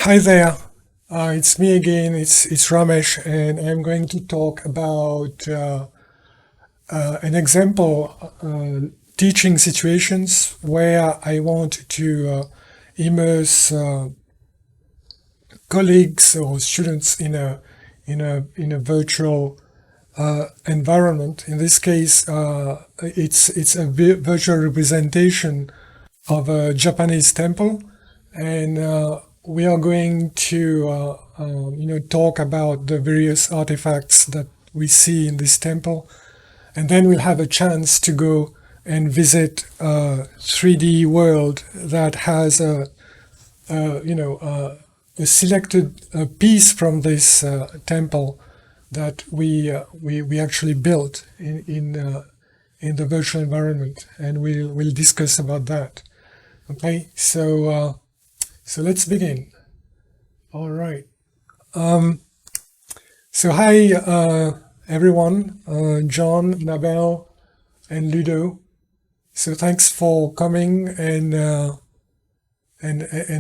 Hi there, it's me again. It's Ramesh, and I'm going to talk about an example teaching situations where I want to immerse colleagues or students in a virtual environment. In this case, it's a virtual representation of a Japanese temple, and we are going to talk about the various artifacts that we see in this temple, and then we'll have a chance to go and visit a 3D world that has a selected piece from this temple that we actually built in the virtual environment, and we'll discuss about that. Okay, so let's begin. All right. So hi everyone, John, Nabel, and Ludo. So thanks for coming and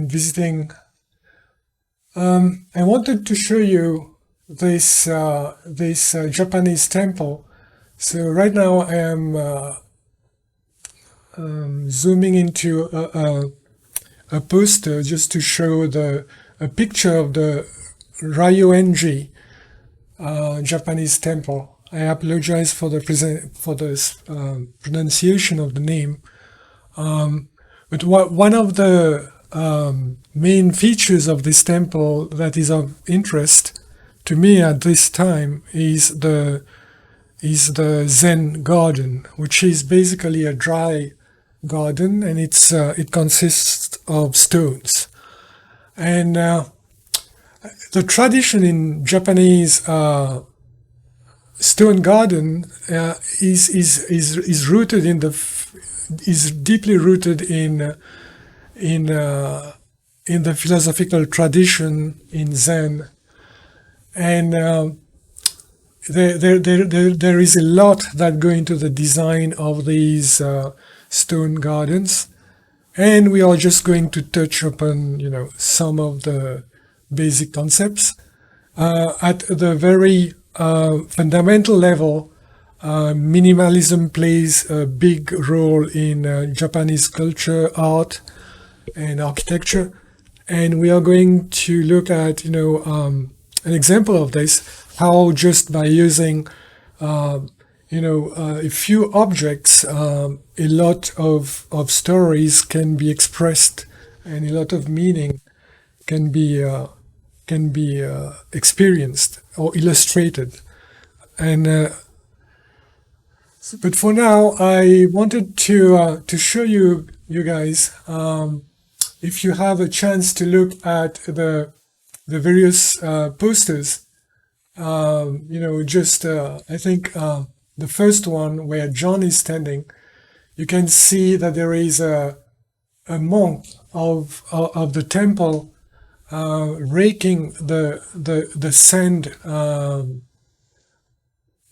visiting. I wanted to show you this Japanese temple. So right now I am zooming into a poster just to show a picture of the Ryōan-ji Japanese temple. I apologize for the pronunciation of the name, but one of the main features of this temple that is of interest to me at this time is the Zen garden, which is basically a dry garden, and it consists of stones. And the tradition in Japanese stone garden is rooted is deeply rooted in the philosophical tradition in Zen, and there is a lot that go into the design of these stone gardens, and we are just going to touch upon some of the basic concepts. At the very fundamental level, minimalism plays a big role in Japanese culture, art, and architecture, and we are going to look at an example of this, how just by using a few objects, a lot of stories can be expressed, and a lot of meaning can be experienced or illustrated. And but for now, I wanted to show you guys, if you have a chance to look at the various posters, I think the first one where John is standing, you can see that there is a monk of the temple raking the sand.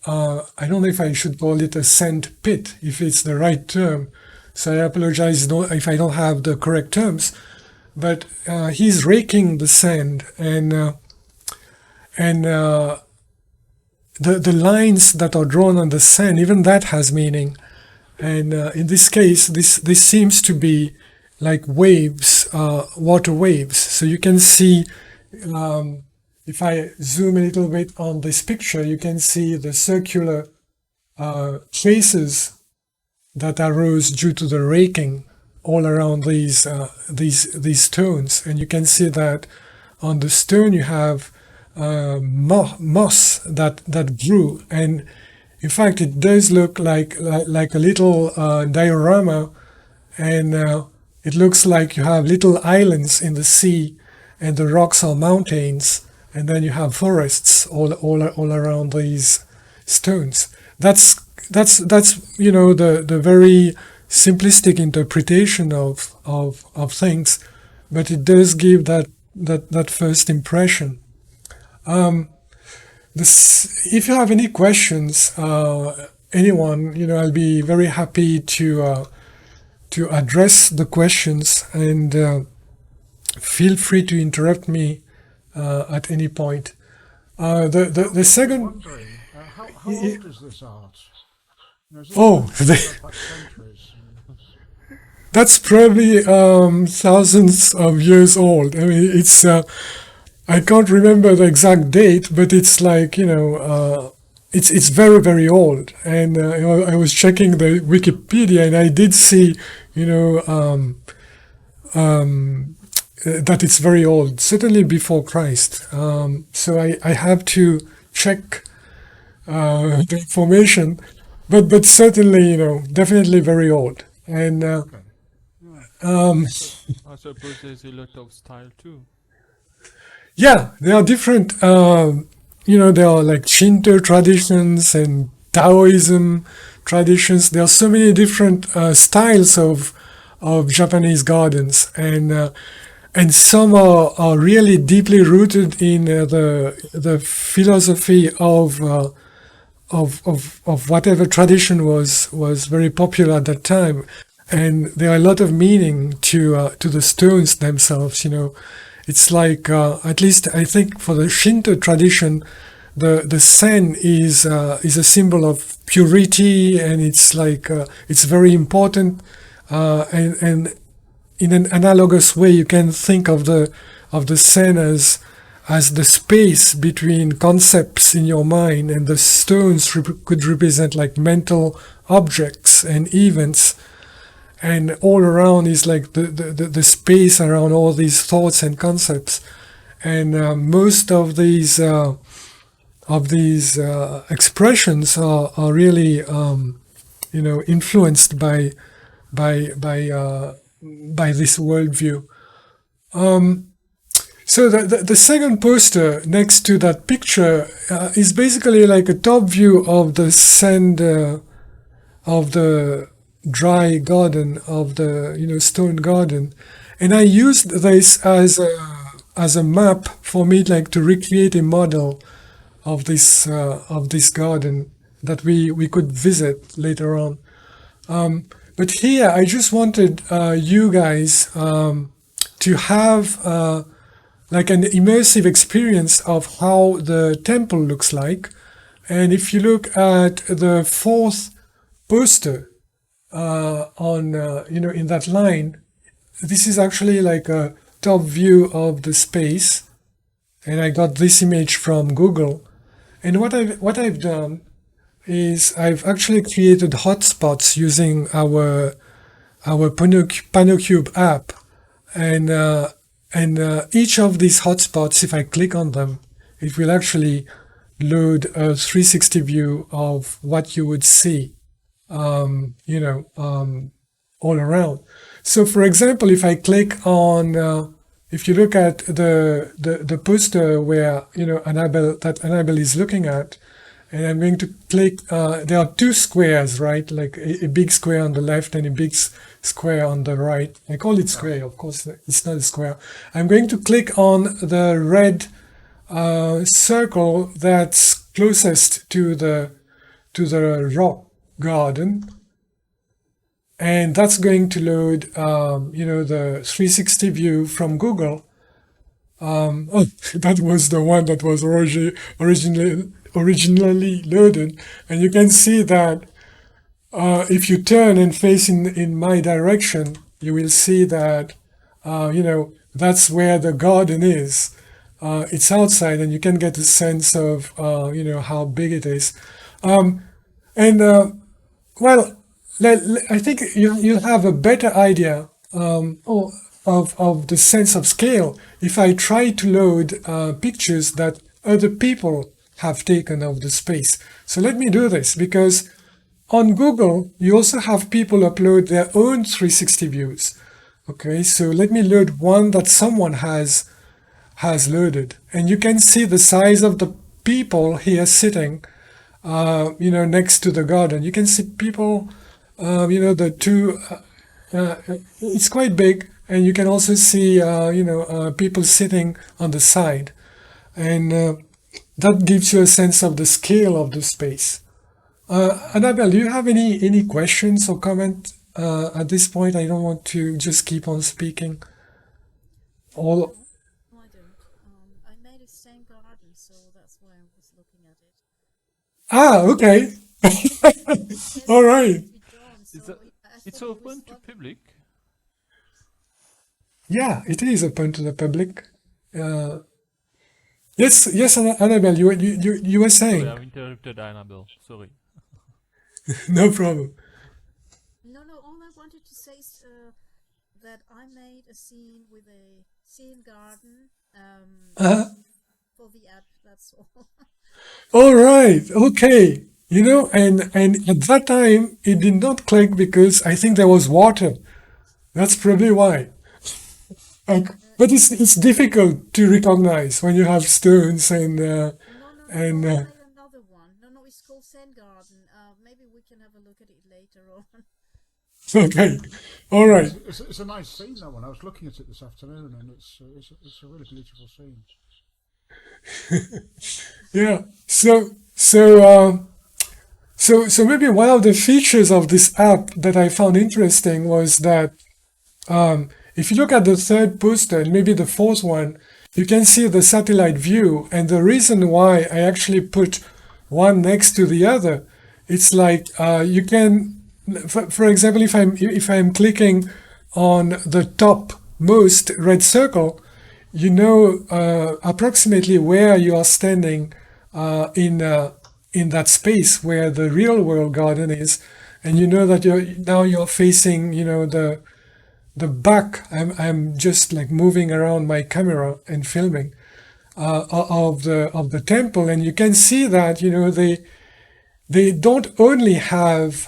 I don't know if I should call it a sand pit, if it's the right term. So I apologize if I don't have the correct terms. But he's raking the sand, and the lines that are drawn on the sand, even that has meaning. And in this case, this seems to be like waves, water waves. So you can see, if I zoom a little bit on this picture, you can see the circular traces that arose due to the raking all around these stones. And you can see that on the stone you have moss that grew, and in fact it does look like a little diorama, and it looks like you have little islands in the sea, and the rocks are mountains, and then you have forests all around these stones. That's the very simplistic interpretation of things, but it does give that first impression. If you have any questions, anyone, I'll be very happy to address the questions, and feel free to interrupt me at any point. The second... Wondering, how old is this art? Centuries. That's probably thousands of years old. I mean, it's I can't remember the exact date, but it's like, it's very, very old. And I was checking the Wikipedia, and I did see, that it's very old, certainly before Christ. So I have to check the information, but certainly, definitely very old. And I suppose there's a lot of style too. yeah, there are different, there are like Shinto traditions and Taoism traditions. There are so many different styles of Japanese gardens, and some are really deeply rooted in the philosophy of whatever tradition was very popular at that time. And there are a lot of meaning to the stones themselves. It's like, at least I think for the Shinto tradition, the sen is a symbol of purity, and it's like it's very important. And in an analogous way, you can think of the sen as the space between concepts in your mind, and the stones could represent like mental objects and events. And all around is like the space around all these thoughts and concepts. And most of these expressions are really influenced by this worldview. So the second poster next to that picture is basically like a top view of the sand of the dry garden, of the stone garden, and I used this as a map for me, like to recreate a model of this garden that we could visit later on. But here I just wanted you guys to have like an immersive experience of how the temple looks like. And if you look at the fourth poster in that line, this is actually like a top view of the space, and I got this image from Google. And what I've done is I've actually created hotspots using our PanoCube app, and each of these hotspots, if I click on them, it will actually load a 360 view of what you would see, all around. So, for example, if I click on, if you look at the poster where Annabelle is looking at, and I'm going to click. There are two squares, right? Like a big square on the left and a big square on the right. I call it square. Of course, it's not a square. I'm going to click on the red circle that's closest to the rock garden, and that's going to load, the 360 view from Google. That was the one that was originally loaded, and you can see that if you turn and face in my direction, you will see that that's where the garden is. It's outside, and you can get a sense of how big it is. I think you'll have a better idea of the sense of scale if I try to load pictures that other people have taken of the space. So let me do this, because on Google, you also have people upload their own 360 views. Okay, so let me load one that someone has loaded. And you can see the size of the people here sitting, next to the garden. You can see people, the two, it's quite big. And you can also see, people sitting on the side. And that gives you a sense of the scale of the space. Annabelle, do you have any questions or comment at this point? I don't want to just keep on speaking. all. No, I don't. I made a Zen garden, so that's why I was looking at it. Ah, okay. All right. It's, it's open to public. Yeah, it is open to the public. Yes, Annabelle, you were Sorry, saying. I've interrupted Annabelle. Sorry. No problem. No, all I wanted to say is that I made a scene with a Zen garden Uh-huh. for the app, that's all. All right. Okay. And at that time it did not click because I think there was water. That's probably why. But it's difficult to recognize when you have stones and No, I and made another one. No, it's called Zen garden. Maybe we can have a look at it later on. okay. All right. It's a nice scene, that one. I was looking at it this afternoon, and it's a really beautiful scene. Yeah. So maybe one of the features of this app that I found interesting was that if you look at the third poster and maybe the fourth one, you can see the satellite view. And the reason why I actually put one next to the other, it's like you can, for example, if I'm clicking on the topmost red circle, you know approximately where you are standing in that space where the real world garden is, and you know that you're facing the back. I'm just like moving around my camera and filming of the temple, and you can see that they don't only have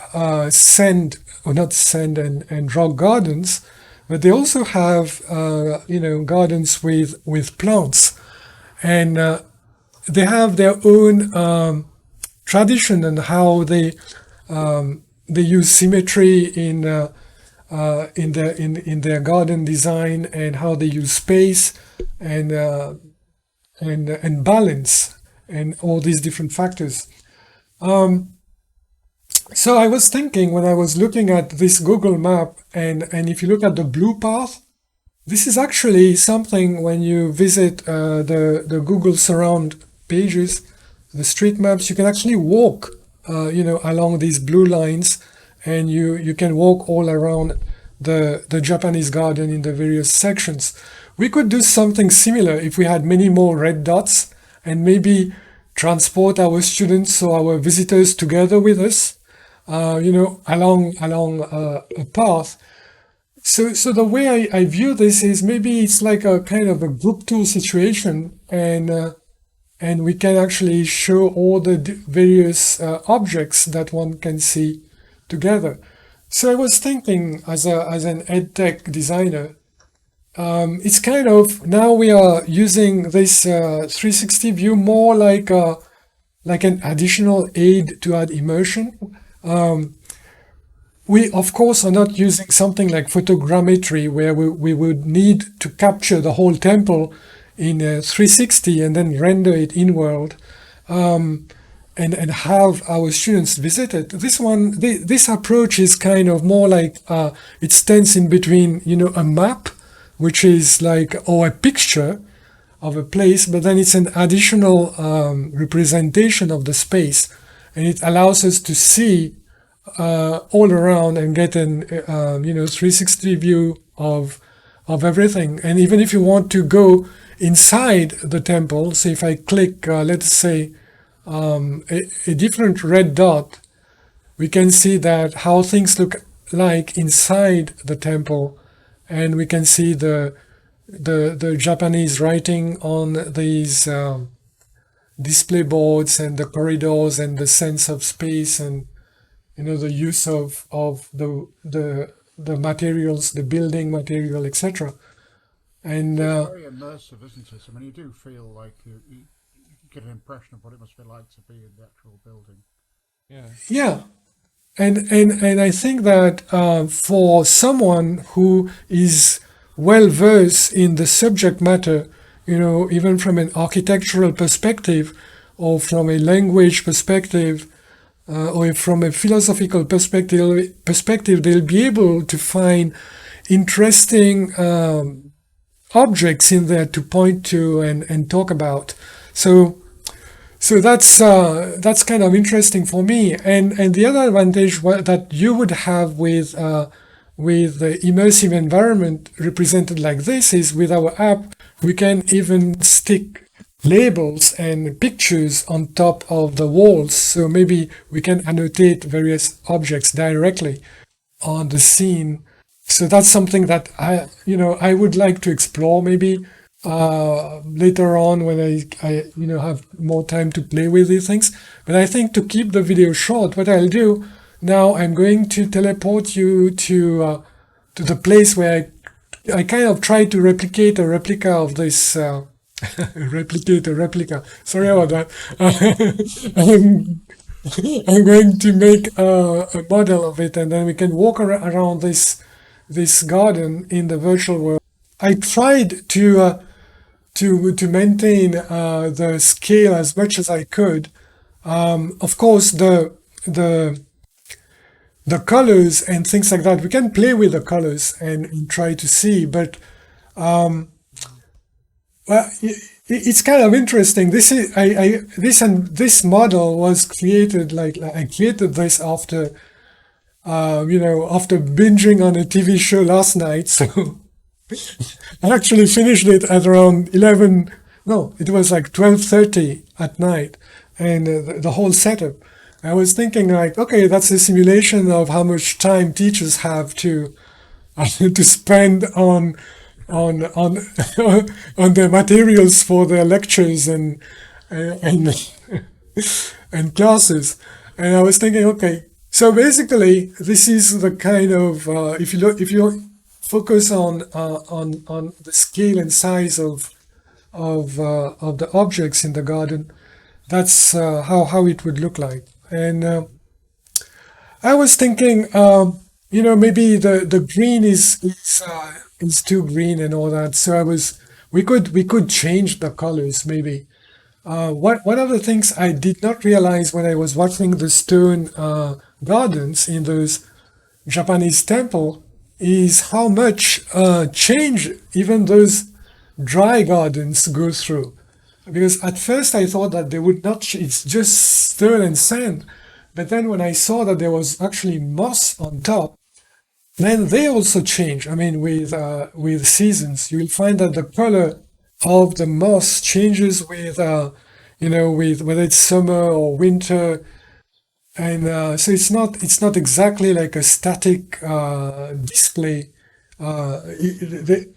sand or not sand and rock gardens, but they also have gardens with plants, and they have their own tradition and how they use symmetry in their garden design, and how they use space and balance and all these different factors. So I was thinking when I was looking at this Google map, and if you look at the blue path, this is actually something when you visit the Google Surround pages, the street maps, you can actually walk along these blue lines, and you can walk all around the Japanese garden in the various sections. We could do something similar if we had many more red dots, and maybe transport our students or our visitors together with us, along a path. So the way I view this is maybe it's like a kind of a group tour situation, and we can actually show all the various objects that one can see together. So I was thinking, as an EdTech designer, it's kind of, now we are using this 360 view more like an additional aid to add immersion. We of course are not using something like photogrammetry, where we would need to capture the whole temple in 360 and then render it in world, and have our students visit it. This approach is kind of more like it stands in between, a map, which is like, or a picture of a place, but then it's an additional representation of the space, and it allows us to see all around and get an 360 view of everything. And even if you want to go inside the temple, so if I click, let's say, a different red dot, we can see that how things look like inside the temple, and we can see the Japanese writing on these display boards, and the corridors, and the sense of space, and the use of the materials, the building material, etc. And it's very immersive, isn't it? I mean, you do feel like you get an impression of what it must be like to be in the actual building. Yeah. And I think that for someone who is well versed in the subject matter, even from an architectural perspective, or from a language perspective, or from a philosophical perspective, they'll be able to find interesting objects in there to point to and talk about. So that's kind of interesting for me. And the other advantage that you would have with the immersive environment represented like this is with our app, we can even stick labels and pictures on top of the walls. So maybe we can annotate various objects directly on the scene. So that's something that I would like to explore maybe later on when I have more time to play with these things. But I think to keep the video short, what I'll do now, I'm going to teleport you to the place where I kind of try to replicate a replica of this. Replicate a replica. Sorry about that. I'm going to make a model of it, and then we can walk around this garden in the virtual world. I tried to maintain the scale as much as I could. Of course, the colors and things like that, we can play with the colors and try to see, but well, it's kind of interesting. This model was created I created this after after binging on a TV show last night. So I actually finished it at around 11. No, it was like 12:30 at night, and the whole setup. I was thinking okay, that's a simulation of how much time teachers have to spend on the materials for their lectures and classes. And I was thinking, okay, so basically this is the kind of if you focus on the scale and size of the objects in the garden, that's how it would look like. And I was thinking, maybe the green is too green and all that. So we could change the colors maybe. One of the things I did not realize when I was watching the stone gardens in those Japanese temple is how much change even those dry gardens go through. Because at first I thought that they would not, it's just stone and sand. But then when I saw that there was actually moss on top, then they also change. I mean, with seasons, you will find that the color of the moss changes with whether it's summer or winter, and so it's not exactly like a static display. It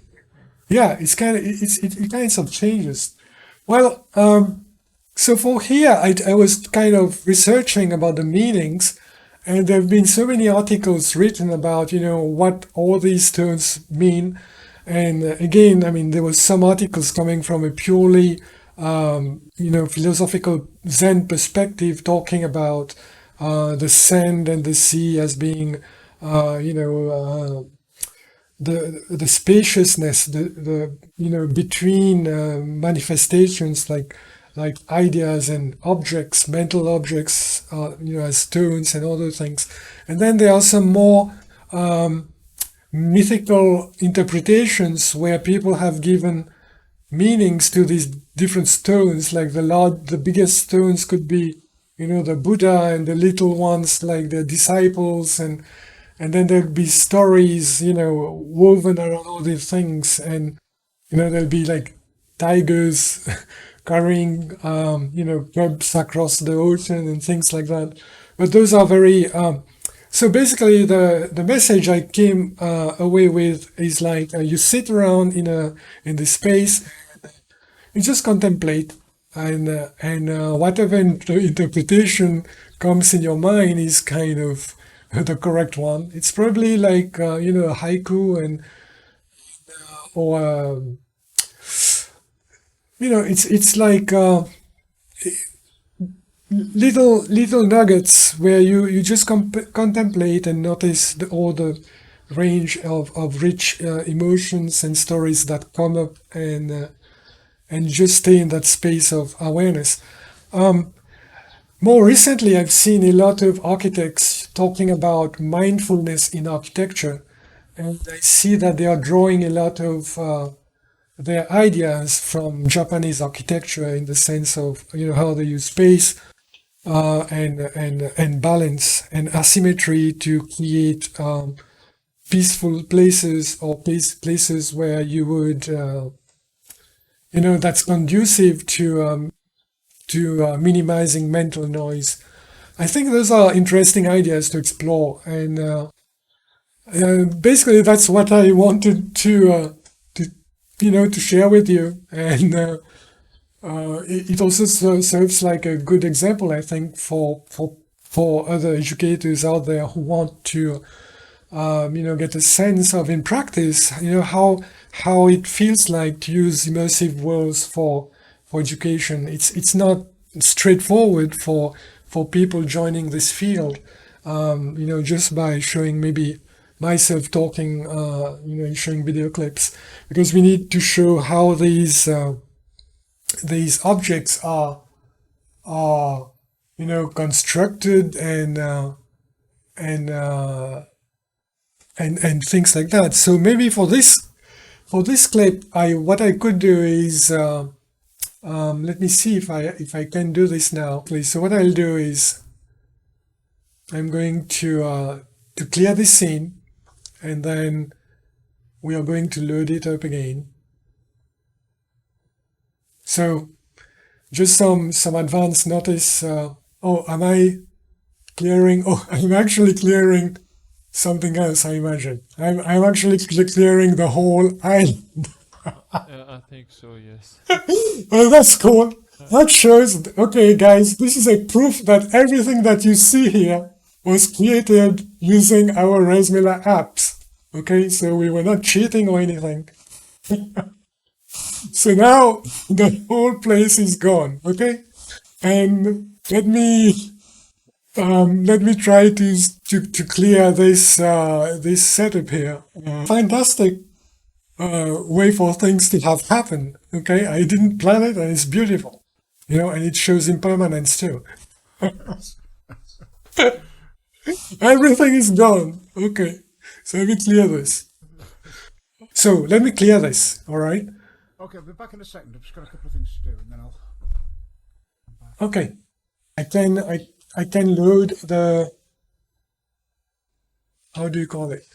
kinds of changes. Well, so for here, I was kind of researching about the meanings. And there have been so many articles written about, what all these stones mean. And again, I mean, there was some articles coming from a purely, philosophical Zen perspective, talking about the sand and the sea as being, the spaciousness, between manifestations like ideas and objects, mental objects, as stones and other things. And then there are some more mythical interpretations where people have given meanings to these different stones, like the biggest stones could be, the Buddha, and the little ones like the disciples, and then there'll be stories, woven around all these things, and there'll be like tigers carrying, cubs across the ocean and things like that. But those are very. So basically, the message I came away with is like you sit around in the space, you just contemplate, and whatever interpretation comes in your mind is kind of the correct one. It's probably like a haiku and or. It's like little nuggets where you just contemplate and notice all the range of rich emotions and stories that come up, and just stay in that space of awareness. More recently, I've seen a lot of architects talking about mindfulness in architecture, and I see that they are drawing a lot of their ideas from Japanese architecture in the sense of how they use space and balance and asymmetry to create peaceful places or places where you would that's conducive to minimizing mental noise. I think those are interesting ideas to explore, and basically that's what I wanted to share with you. And it also serves like a good example, I think, for other educators out there who want to get a sense of in practice, how it feels like to use immersive worlds for education. It's not straightforward for people joining this field, just by showing maybe myself talking, showing video clips, because we need to show how these objects are constructed and things like that. So maybe for this clip, what I could do is let me see if I can do this now. So what I'll do is I'm going to clear this scene, and then we are going to load it up again. So just some advanced notice. Oh, am I clearing? Oh, I'm actually clearing something else, I imagine. I'm actually clearing the whole island. I think so, yes. Well, that's cool. That shows, okay, guys, this is a proof that everything that you see here was created using our Resmila apps. Okay, so we were not cheating or anything. So now the whole place is gone. Okay, and let me try to clear this this setup here. Fantastic way for things to have happened. Okay, I didn't plan it, and it's beautiful, and it shows impermanence too. Everything is gone. Okay, so let me clear this. So let me clear this. All right. Okay, I'll be back in a second. I've just got a couple of things to do, and then I'll. Okay, I can load the, how do you call it,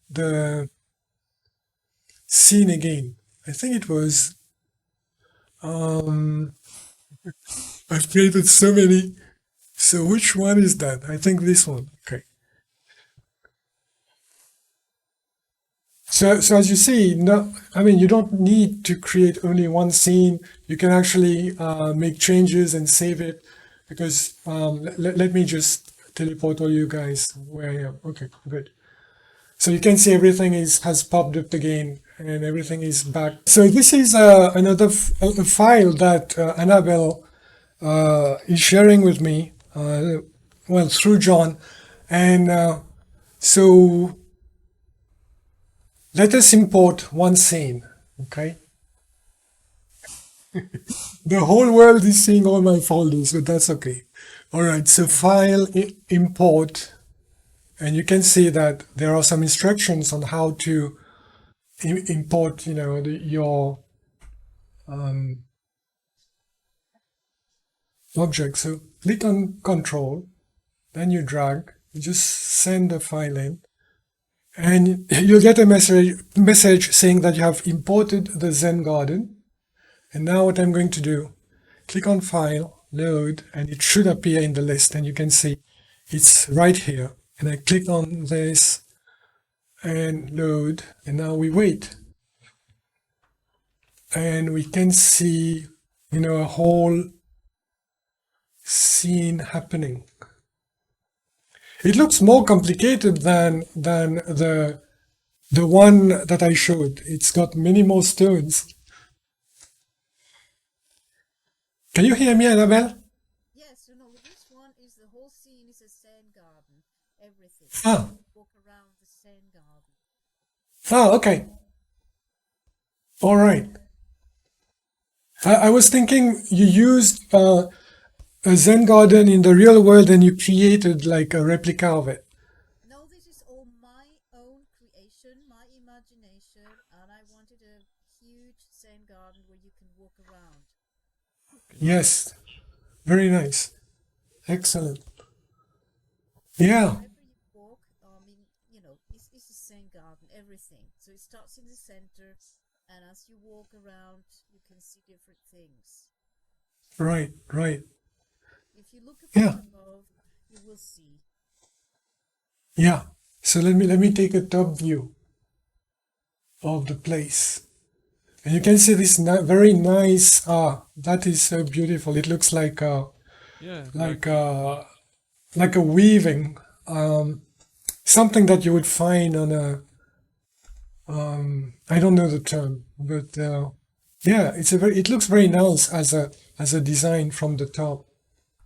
the scene again. I think it was I've created so many. So which one is that? I think this one. Okay. So as you see, you don't need to create only one scene. You can actually make changes and save it, because let me just teleport all you guys where I am. Okay, good. So you can see everything has popped up again, and everything is back. So this is another file that Annabelle is sharing with me, through John, and so let us import one scene, okay? The whole world is seeing all my folders, but that's okay. All right, so file, import, and you can see that there are some instructions on how to import, your object. So click on Control, then you drag, you just send the file in, and you'll get a message saying that you have imported the Zen garden. And now what I'm going to do, click on File, Load, and it should appear in the list, and you can see it's right here. And I click on this and load, and now we wait. And we can see, a whole scene happening. It looks more complicated than the one that I showed. It's got many more stones. Can you hear me, Annabelle? Yes, this one is the whole scene is a Zen garden. Everything. Ah. Walk around the Zen garden. Ah, okay. All right. I was thinking you used a Zen garden in the real world and you created like a replica of it. No, this is all my own creation, my imagination, and I wanted a huge Zen Yes, very nice. Excellent. Yeah, Wherever you walk, it's the same garden, everything. So it starts in the center, and as you walk around, you can see different things. right, right. If you look Yeah, from above, you will see. yeah. So let me take a top view of the place. And you can see this very nice, that is so beautiful. It looks Yeah, like uh, like a weaving, something that you would find on a, I don't know the term, but yeah, it looks very nice as a design from the top.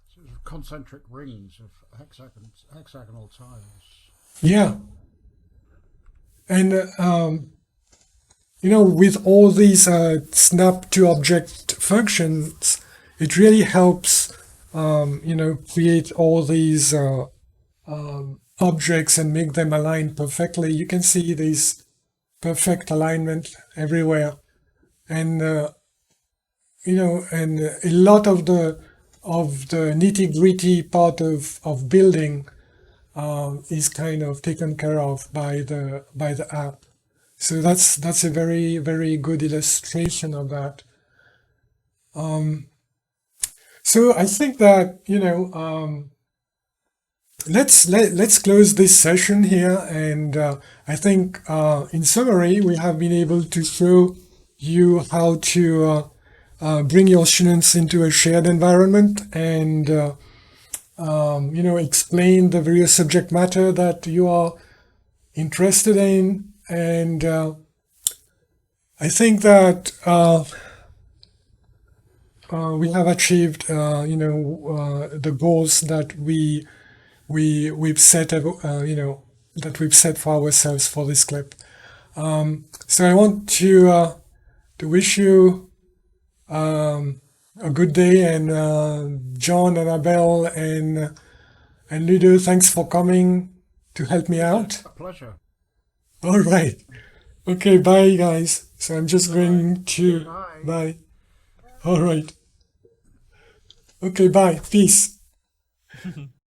Sort of concentric rings of hexagonal tiles. Yeah, and with all these snap to object functions, it really helps, create all these objects and make them align perfectly. You can see this perfect alignment everywhere, and and a lot of the nitty gritty part of building is kind of taken care of by the app. So that's a very, very good illustration of that. So I think that let's close this session here, and I think in summary we have been able to show you how to bring your students into a shared environment and explain the various subject matter that you are interested in, and I think that we have achieved the goals that we've set that we've set for ourselves for this clip. So I want to wish you a good day, and John and Abel and Ludo, thanks for coming to help me out. A pleasure. All right. Okay, bye guys. So I'm just going to Bye. bye. All right. Okay, bye. Peace.